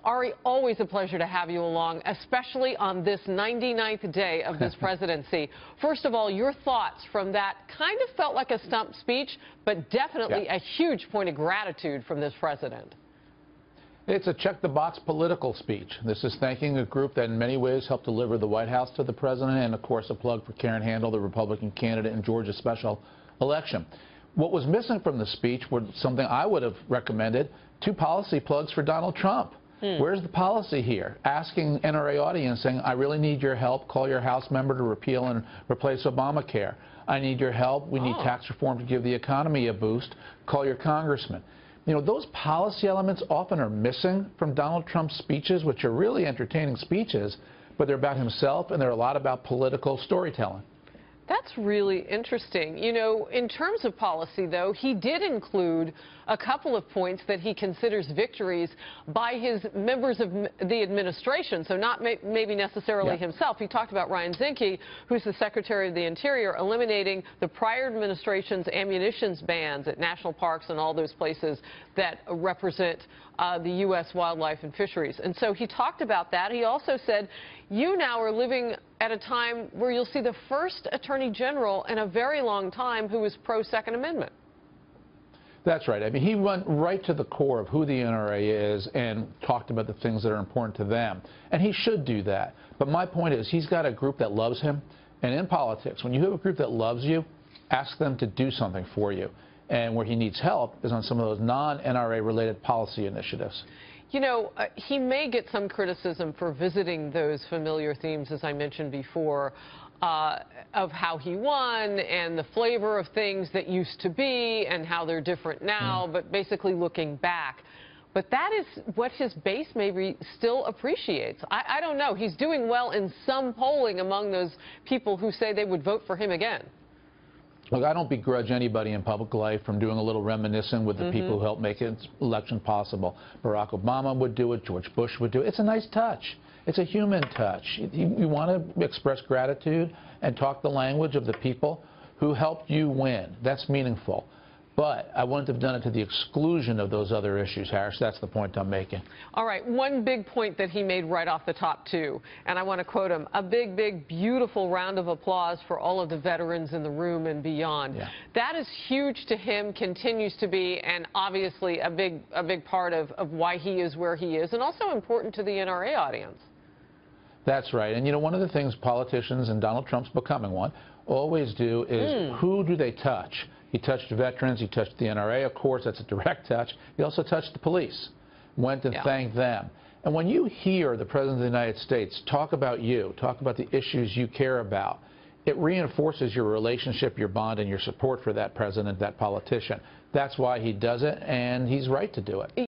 Ari, always a pleasure to have you along, especially on this 99th day of this presidency. First of all, your thoughts from that kind of felt like a stump speech, but definitely a huge point of gratitude from this president. It's a check-the-box political speech. This is thanking a group that in many ways helped deliver the White House to the president, and of course a plug for Karen Handel, the Republican candidate in Georgia's special election. What was missing from the speech was something I would have recommended: 2 policy plugs for Donald Trump. Where's the policy here? Asking NRA audience, saying, I really need your help. Call your House member to repeal and replace Obamacare. I need your help. We need tax reform to give the economy a boost. Call your congressman. You know, those policy elements often are missing from Donald Trump's speeches, which are really entertaining speeches, but they're about himself and they're a lot about political storytelling. That's really interesting. You know, in terms of policy, though, he did include a couple of points that he considers victories by his members of the administration, so not maybe necessarily himself. He talked about Ryan Zinke, who's the Secretary of the Interior, eliminating the prior administration's ammunition bans at national parks and all those places that represent the U.S. wildlife and fisheries. And so he talked about that. He also said, you now are living at a time where you'll see the first Attorney General in a very long time who is pro-Second Amendment. That's right. I mean, he went right to the core of who the NRA is and talked about the things that are important to them. And he should do that. But my point is, he's got a group that loves him. And in politics, when you have a group that loves you, ask them to do something for you. And where he needs help is on some of those non-NRA related policy initiatives. You know, he may get some criticism for visiting those familiar themes, as I mentioned before, of how he won and the flavor of things that used to be and how they're different now, but basically looking back. But that is what his base maybe still appreciates. I don't know. He's doing well in some polling among those people who say they would vote for him again. Look, I don't begrudge anybody in public life from doing a little reminiscing with the people who helped make his election possible. Barack Obama would do it. George Bush would do it. It's a nice touch. It's a human touch. You want to express gratitude and talk the language of the people who helped you win. That's meaningful. But I wouldn't have done it to the exclusion of those other issues, Harris. That's the point I'm making. All right. One big point that he made right off the top, too, and I want to quote him, a big, big, beautiful round of applause for all of the veterans in the room and beyond. Yeah. That is huge to him, continues to be, and obviously a big part of why he is where he is, and also important to the NRA audience. That's right. And, you know, one of the things politicians, and Donald Trump's becoming one, always do is who do they touch? He touched veterans. He touched the NRA, of course. That's a direct touch. He also touched the police, went and thanked them. And when you hear the President of the United States talk about you, talk about the issues you care about, it reinforces your relationship, your bond, and your support for that president, that politician. That's why he does it, and he's right to do it.